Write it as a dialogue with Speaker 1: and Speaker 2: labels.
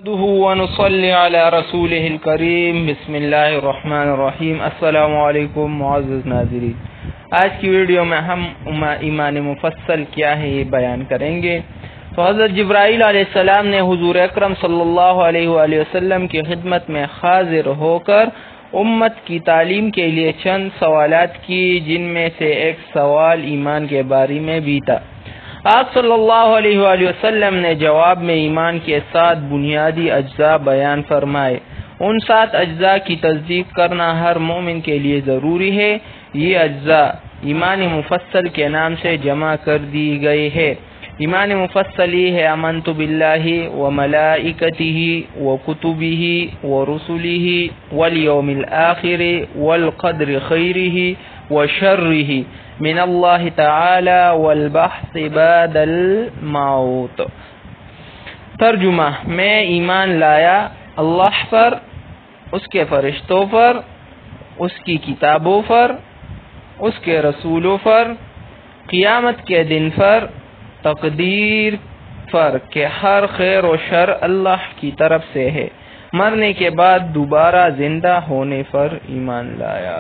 Speaker 1: ونصلي على رسوله الکریم بسم اللہ الرحمن الرحیم۔ السلام علیکم معزز ناظرین، آج کی ویڈیو میں ہم ایمان مفصل کیا ہے یہ بیان کریں گے۔ تو حضرت جبرائیل علیہ السلام نے حضور اکرم صلی اللہ علیہ وآلہ وسلم کی خدمت میں حاضر ہو کر امت کی تعلیم کے لیے چند سوالات کی، جن میں سے ایک سوال ایمان کے بارے میں بھی تھا۔ آپ صلی اللہ علیہ وآلہ وسلم نے جواب میں ایمان کے 7 بنیادی اجزاء بیان فرمائے۔ ان 7 اجزاء کی تصدیق کرنا ہر مومن کے لیے ضروری ہے۔ یہ اجزاء ایمان مفصل کے نام سے جمع کر دی گئے ہیں۔ ایمان مفصل یہ ہے: آمنت باللہ وملائکتہ وکتبہ ورسلہ والیوم الآخر والقدر خیرہ وشرہ من اللہ تعالی والبحث بعد الموت۔ ترجمہ: میں ایمان لایا اللہ پر، اس کے فرشتوں پر، اس کی کتابوں پر، اس کے رسولوں پر، قیامت کے دن پر، تقدیر پر کہ ہر خیر و شر اللہ کی طرف سے ہے، مرنے کے بعد دوبارہ زندہ ہونے پر ایمان لایا۔